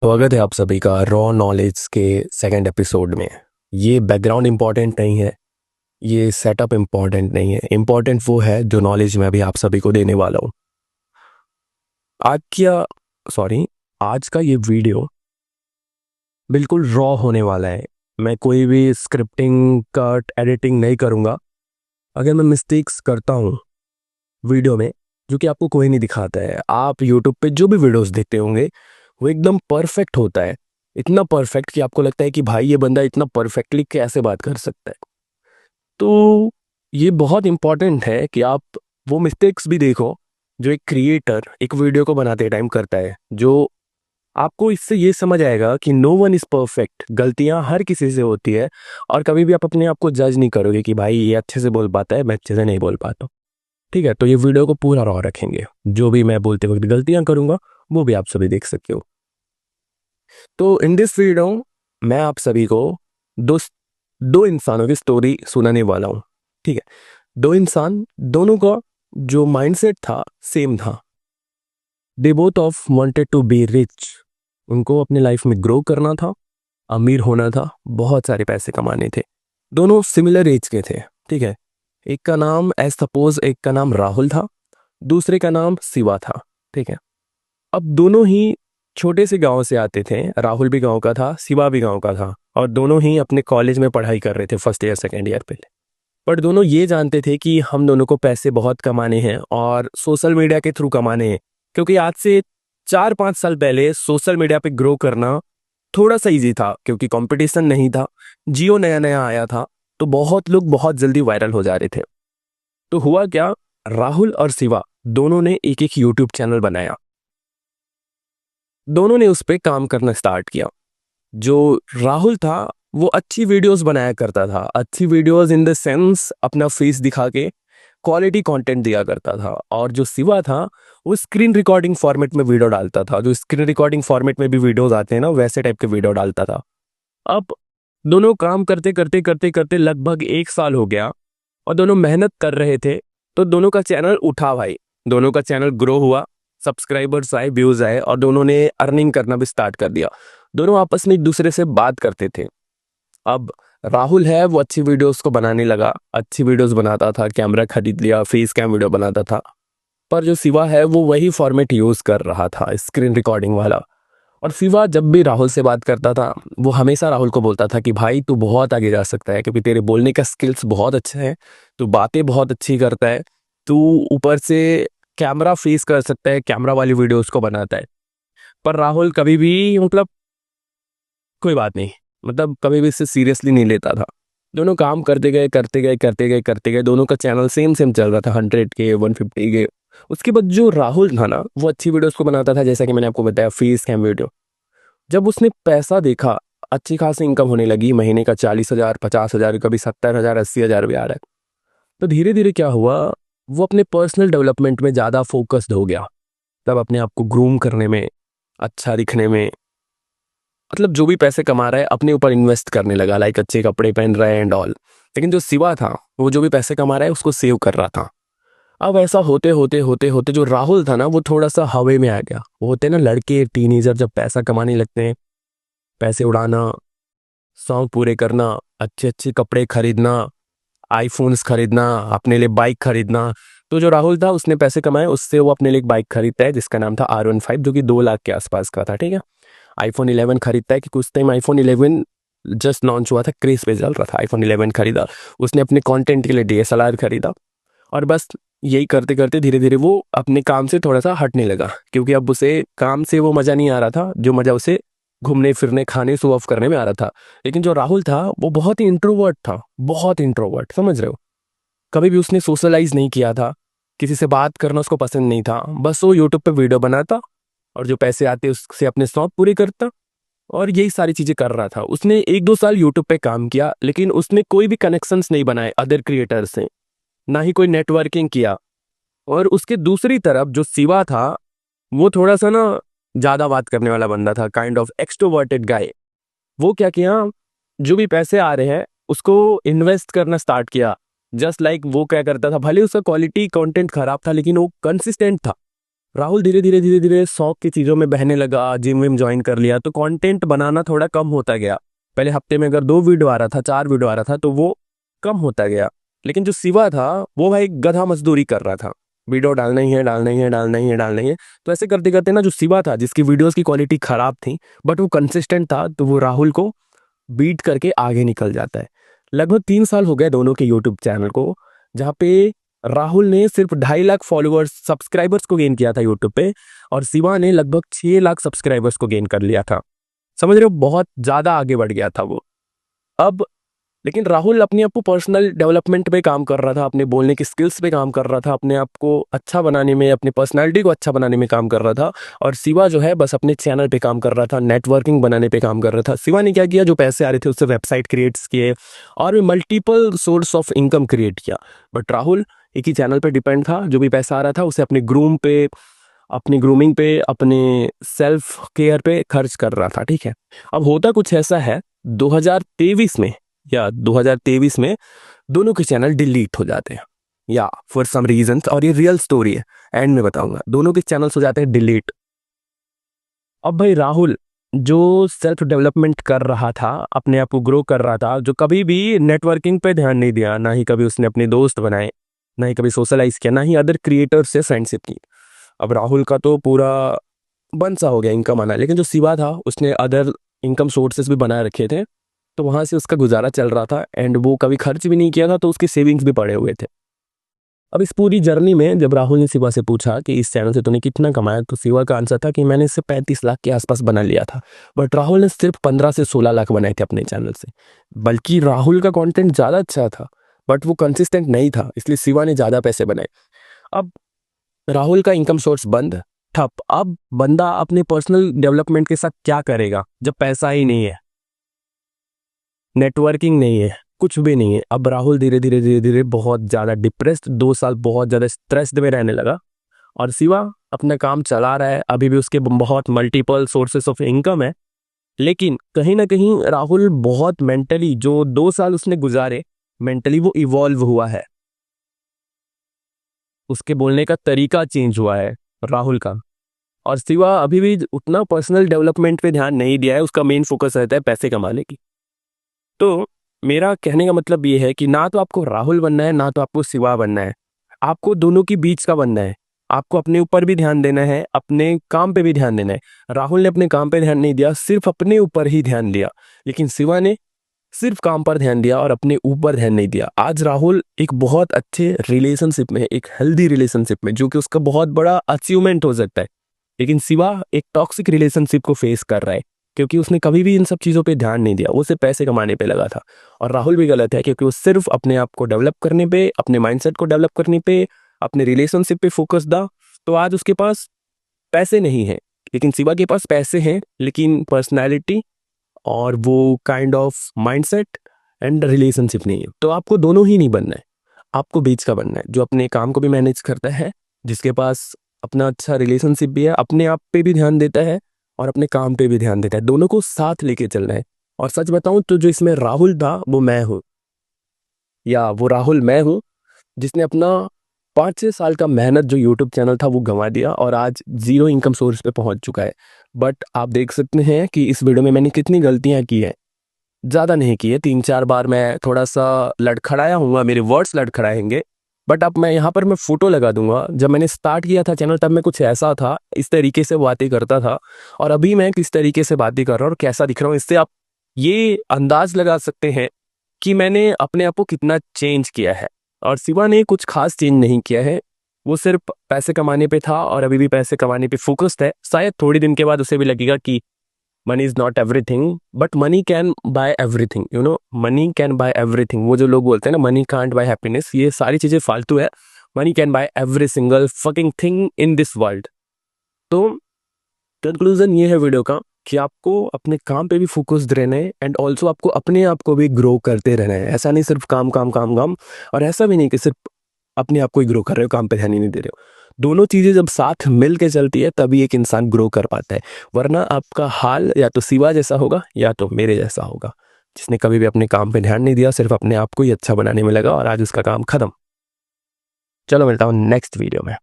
स्वागत है आप सभी का रॉ नॉलेज के सेकंड एपिसोड में। ये बैकग्राउंड इम्पॉर्टेंट नहीं है, ये सेटअप इम्पॉर्टेंट नहीं है, इम्पॉर्टेंट वो है जो नॉलेज मैं अभी आप सभी को देने वाला हूँ। आज क्या सॉरी आज का ये वीडियो बिल्कुल रॉ होने वाला है। मैं कोई भी स्क्रिप्टिंग कट एडिटिंग नहीं करूँगा। अगर मैं मिस्टेक्स करता हूँ वीडियो में, जो कि आपको कोई नहीं दिखाता है, आप यूट्यूब पे जो भी वीडियोस देखते होंगे वो एकदम परफेक्ट होता है। इतना परफेक्ट कि आपको लगता है कि भाई ये बंदा इतना परफेक्टली कैसे बात कर सकता है। तो ये बहुत इंपॉर्टेंट है कि आप वो मिस्टेक्स भी देखो जो एक क्रिएटर एक वीडियो को बनाते टाइम करता है। जो आपको इससे ये समझ आएगा कि नो वन इज परफेक्ट, गलतियां हर किसी से होती है। और कभी भी आप अपने आप को जज नहीं करोगे कि भाई ये अच्छे से बोल पाता है, मैं अच्छे से नहीं बोल पाता हूं। ठीक है, तो ये वीडियो को पूरा रॉ रखेंगे। जो भी मैं बोलते वक्त गलतियां करूंगा वो भी आप सभी देख सकते हो। तो इन दिस वीडियो मैं आप सभी को दो दो इंसानों की स्टोरी सुनाने वाला हूँ। ठीक है, दो इंसान, दोनों का जो माइंडसेट था सेम था। They both of wanted to be rich. उनको अपने लाइफ में ग्रो करना था, अमीर होना था, बहुत सारे पैसे कमाने थे। दोनों सिमिलर एज के थे। ठीक है, एक का नाम एज सपोज एक का नाम राहुल था, दूसरे का नाम शिवा था। ठीक है, अब दोनों ही छोटे से गांव से आते थे। राहुल भी गांव का था, शिवा भी गांव का था, और दोनों ही अपने कॉलेज में पढ़ाई कर रहे थे, फर्स्ट ईयर सेकेंड ईयर पे। पर दोनों ये जानते थे कि हम दोनों को पैसे बहुत कमाने हैं और सोशल मीडिया के थ्रू कमाने हैं। क्योंकि आज से 4-5 साल पहले सोशल मीडिया पे ग्रो करना थोड़ा सा इजी था, क्योंकि कंपटीशन नहीं था, जियो नया नया आया था, तो बहुत लोग बहुत जल्दी वायरल हो जा रहे थे। तो हुआ क्या, राहुल और शिवा दोनों ने एक एक यूट्यूब चैनल बनाया। दोनों ने उस पर काम करना स्टार्ट किया। जो राहुल था वो अच्छी वीडियोस बनाया करता था, अच्छी वीडियोस इन द सेंस अपना फेस दिखा के क्वालिटी कंटेंट दिया करता था। और जो शिवा था वो स्क्रीन रिकॉर्डिंग फॉर्मेट में वीडियो डालता था, जो स्क्रीन रिकॉर्डिंग फॉर्मेट में भी वीडियोस आते हैं ना, वैसे टाइप के वीडियो डालता था। अब दोनों काम करते करते करते करते लगभग 1 साल हो गया और दोनों मेहनत कर रहे थे। तो दोनों का चैनल उठा भाई, दोनों का चैनल ग्रो हुआ, सब्सक्राइबर्स आए, व्यूज आए, और दोनों ने अर्निंग करना भी स्टार्ट कर दिया। दोनों आपस में एक दूसरे से बात करते थे। अब राहुल है वो अच्छी वीडियोस को बनाने लगा, अच्छी वीडियोस बनाता था, कैमरा खरीद लिया, फेस कैम वीडियो बनाता था। पर जो शिवा है वो वही फॉर्मेट यूज कर रहा था, स्क्रीन रिकॉर्डिंग वाला। और शिवा जब भी राहुल से बात करता था वो हमेशा राहुल को बोलता था कि भाई तू बहुत आगे जा सकता है, क्योंकि तेरे बोलने का स्किल्स बहुत अच्छे हैं, तू बातें बहुत अच्छी करता है, तू ऊपर से कैमरा फेस कर सकता है, कैमरा वाली वीडियोस को बनाता है। पर राहुल कभी भी कोई बात नहीं, कभी भी इससे सीरियसली नहीं लेता था। दोनों काम करते गए करते गए करते गए करते गए, दोनों का चैनल सेम सेम चल रहा था, 100K 150K। उसके बाद जो राहुल था ना वो अच्छी वीडियोस को बनाता था, जैसा कि मैंने आपको बताया, फेस कैम वीडियो। जब उसने पैसा देखा, अच्छी खासी इनकम होने लगी, महीने का 40,000 50,000, कभी 70,000 80,000 भी आ रहा है। तो धीरे धीरे क्या हुआ, वो अपने पर्सनल डेवलपमेंट में ज़्यादा फोकस्ड हो गया। तब अपने आप को ग्रूम करने में, अच्छा दिखने में, जो भी पैसे कमा रहा है अपने ऊपर इन्वेस्ट करने लगा, लाइक अच्छे कपड़े पहन रहा है एंड ऑल। लेकिन जो शिवा था वो जो भी पैसे कमा रहा है उसको सेव कर रहा था। अब ऐसा होते होते होते होते जो राहुल था ना वो थोड़ा सा हवे में आ गया। वो होते हैं ना लड़के, टीनेजर, जब पैसा कमाने लगते हैं, पैसे उड़ाना, शौक पूरे करना, अच्छे अच्छे कपड़े खरीदना, आईफोन्स खरीदना, अपने लिए बाइक खरीदना। तो जो राहुल था उसने पैसे कमाए, उससे वो अपने लिए एक बाइक खरीदता है जिसका नाम था R15, जो कि 2 लाख के आसपास का था। ठीक है, iPhone 11 खरीदता है कि कुछ टाइम iPhone 11 जस्ट लॉन्च हुआ था, क्रेज पे चल रहा था, iPhone 11 खरीदा। उसने अपने कंटेंट के लिए DSLR खरीदा। और बस यही करते करते धीरे धीरे वो अपने काम से थोड़ा सा हटने लगा, क्योंकि अब उसे काम से वो मज़ा नहीं आ रहा था जो मज़ा उसे घूमने फिरने खाने शो ऑफ करने में आ रहा था। लेकिन जो राहुल था वो बहुत ही इंट्रोवर्ट था, बहुत इंट्रोवर्ट, समझ रहे हो। कभी भी उसने सोशलाइज नहीं किया था, किसी से बात करना उसको पसंद नहीं था। बस वो यूट्यूब पे वीडियो बनाता और जो पैसे आते उससे अपने शौक पूरे करता, और यही सारी चीजें कर रहा था। उसने 1-2 साल यूट्यूब पे काम किया, लेकिन उसने कोई भी कनेक्शंस नहीं बनाए अदर क्रिएटर से, ना ही कोई नेटवर्किंग किया। और उसके दूसरी तरफ जो शिवा था वो थोड़ा सा ना ज्यादा बात करने वाला बंदा था, काइंड ऑफ एक्सट्रोवर्टेड गाय। वो क्या किया, जो भी पैसे आ रहे हैं उसको इन्वेस्ट करना स्टार्ट किया। जस्ट लाइक वो क्या करता था, भले उसका क्वालिटी कंटेंट खराब था लेकिन वो कंसिस्टेंट था। राहुल धीरे धीरे शौक की चीज़ों में बहने लगा, जिम विम ज्वाइन कर लिया, तो कंटेंट बनाना थोड़ा कम होता गया। पहले हफ्ते में अगर 2 वीडियो आ रहा था, 4 वीडियो आ रहा था, तो वो कम होता गया। लेकिन जो शिवा था वो भाई गधा मजदूरी कर रहा था, वीडियो डालना ही है, डालना ही है, डालना ही है, डालना ही है। तो ऐसे करते करते ना, जो शिवा था जिसकी वीडियोस की क्वालिटी खराब थी बट वो कंसिस्टेंट था, तो वो राहुल को बीट करके आगे निकल जाता है। लगभग 3 साल हो गए दोनों के यूट्यूब चैनल को, जहाँ पे राहुल ने सिर्फ 2.5 लाख फॉलोअर्स सब्सक्राइबर्स को गेन किया था यूट्यूब पे, और शिवा ने लगभग 6 लाख सब्सक्राइबर्स को गेन कर लिया था। समझ रहे हो, बहुत ज्यादा आगे बढ़ गया था वो। अब लेकिन राहुल अपने आप को पर्सनल डेवलपमेंट पे काम कर रहा था, अपने बोलने की स्किल्स पे काम कर रहा था, अपने आप को अच्छा बनाने में, अपनी पर्सनालिटी को अच्छा बनाने में काम कर रहा था। और शिवा जो है बस अपने चैनल पे काम कर रहा था, नेटवर्किंग बनाने पे काम कर रहा था। शिवा ने क्या किया, जो पैसे आ रहे थे उससे वेबसाइट क्रिएट्स किए और भी multiple source of income create किया। बट राहुल एक ही चैनल पे डिपेंड था, जो भी पैसा आ रहा था उसे अपने ग्रूम पे, अपनी ग्रूमिंग पे, अपने सेल्फ केयर पे खर्च कर रहा था। ठीक है, अब होता कुछ ऐसा है, 2023 में या 2023 में दोनों के चैनल डिलीट हो जाते हैं, या फॉर सम रीजंस, और ये रियल स्टोरी है, एंड में बताऊंगा। दोनों के चैनल्स हो जाते हैं डिलीट। अब भाई राहुल जो सेल्फ डेवलपमेंट कर रहा था, अपने आप को ग्रो कर रहा था, जो कभी भी नेटवर्किंग पे ध्यान नहीं दिया, ना ही कभी उसने अपने दोस्त बनाए, ना ही कभी सोशलाइज किया, ना ही अदर क्रिएटर से फ्रेंडशिप की। अब राहुल का तो पूरा बंद सा हो गया इनकम आना। लेकिन जो शिवा था उसने अदर इनकम सोर्सेस भी बनाए रखे थे, तो वहां से उसका गुजारा चल रहा था, एंड वो कभी खर्च भी नहीं किया था, तो उसकी सेविंग्स भी पड़े हुए थे। अब इस पूरी जर्नी में जब राहुल ने शिवा से पूछा कि इस चैनल से तूने कितना कमाया, तो शिवा का आंसर था कि मैंने इससे 35 लाख के आसपास बना लिया था। बट राहुल ने सिर्फ 15 से 16 लाख बनाए थे अपने चैनल से। बल्कि राहुल का कंटेंट ज़्यादा अच्छा था, बट वो कंसिस्टेंट नहीं था, इसलिए शिवा ने ज़्यादा पैसे बनाए। अब राहुल का इनकम सोर्स बंद, ठप। अब बंदा अपने पर्सनल डेवलपमेंट के साथ क्या करेगा जब पैसा ही नहीं है, नेटवर्किंग नहीं है, कुछ भी नहीं है। अब राहुल धीरे धीरे बहुत ज़्यादा डिप्रेस्ड, 2 साल बहुत ज़्यादा स्ट्रेस्ड में रहने लगा। और शिवा अपना काम चला रहा है, अभी भी उसके बहुत मल्टीपल सोर्सेस ऑफ इनकम है। लेकिन कहीं ना कहीं राहुल बहुत मेंटली, जो 2 साल उसने गुजारे, मेंटली वो इवॉल्व हुआ है, उसके बोलने का तरीका चेंज हुआ है राहुल का। और शिवा अभी भी उतना पर्सनल डेवलपमेंट पे ध्यान नहीं दिया है, उसका मेन फोकस रहता है पैसे कमाने की। तो मेरा कहने का मतलब ये है कि ना तो आपको राहुल बनना है, ना तो आपको शिवा बनना है, आपको दोनों के बीच का बनना है। आपको अपने ऊपर भी ध्यान देना है, अपने काम पे भी ध्यान देना है। राहुल ने अपने काम पे ध्यान नहीं दिया, सिर्फ अपने ऊपर ही ध्यान दिया। लेकिन शिवा ने सिर्फ काम पर ध्यान दिया और अपने ऊपर ध्यान नहीं दिया। आज राहुल एक बहुत अच्छे रिलेशनशिप में, एक हेल्दी रिलेशनशिप में, जो कि उसका बहुत बड़ा अचीवमेंट हो सकता है। लेकिन शिवा एक टॉक्सिक रिलेशनशिप को फेस कर रहा है, क्योंकि उसने कभी भी इन सब चीज़ों पे ध्यान नहीं दिया, वो सिर्फ पैसे कमाने पे लगा था। और राहुल भी गलत है, क्योंकि वो सिर्फ अपने आप को डेवलप करने पे, अपने माइंडसेट को डेवलप करने पे, अपने रिलेशनशिप पे फोकस था। तो आज उसके पास पैसे नहीं है। लेकिन शिवा के पास पैसे हैं, लेकिन पर्सनैलिटी और वो kind of mindset and relationship नहीं है। तो आपको दोनों ही नहीं बनना है, आपको बीच का बनना है, जो अपने काम को भी मैनेज करता है, जिसके पास अपना अच्छा रिलेशनशिप भी है, अपने आप पे भी ध्यान देता है और अपने काम पे भी ध्यान देता है। दोनों को साथ लेके चलना है। और सच बताऊं तो जो इसमें राहुल था वो मैं हूँ, या वो राहुल मैं हूँ, जिसने अपना 5-6 साल का मेहनत, जो यूट्यूब चैनल था, वो गंवा दिया और आज जीरो इनकम सोर्स पे पहुंच चुका है। बट आप देख सकते हैं कि इस वीडियो में मैंने कितनी गलतियां की है। ज़्यादा नहीं की है, 3-4 बार मैं थोड़ा सा लड़खड़ाया हूँगा, मेरे वर्ड्स लड़खड़ाएंगे। बट अब मैं यहाँ पर मैं फोटो लगा दूंगा, जब मैंने स्टार्ट किया था चैनल तब मैं कुछ ऐसा था, इस तरीके से बातें करता था, और अभी मैं किस तरीके से बातें कर रहा हूँ और कैसा दिख रहा हूँ, इससे आप ये अंदाज लगा सकते हैं कि मैंने अपने आप को कितना चेंज किया है। और शिवा ने कुछ खास चेंज नहीं किया है, वो सिर्फ पैसे कमाने पे था और अभी भी पैसे कमाने पे फोकस्ड है। शायद थोड़ी दिन के बाद उसे भी लगेगा कि money is not everything, but money can buy everything, you know, money can buy everything. वो जो लोग बोलते हैं ना, मनी कांट बाय हैप्पीनेस, ये सारी चीजें फालतू है। Money can buy every single fucking thing in this world. तो कंक्लूजन ये है वीडियो का कि आपको अपने काम पे भी फोकस्ड रहना है, एंड ऑल्सो आपको अपने आप को भी ग्रो करते रहना है। ऐसा नहीं सिर्फ काम काम काम काम, और ऐसा भी नहीं कि सिर्फ अपने आप को ही ग्रो कर रहे हो, काम पे ध्यान ही नहीं दे रहे हो। दोनों चीजें जब साथ मिल के चलती है तभी एक इंसान ग्रो कर पाता है। वरना आपका हाल या तो शिवा जैसा होगा या तो मेरे जैसा होगा, जिसने कभी भी अपने काम पे ध्यान नहीं दिया, सिर्फ अपने आप को ही अच्छा बनाने में लगा, और आज उसका काम खत्म। चलो मिलता हूँ नेक्स्ट वीडियो में।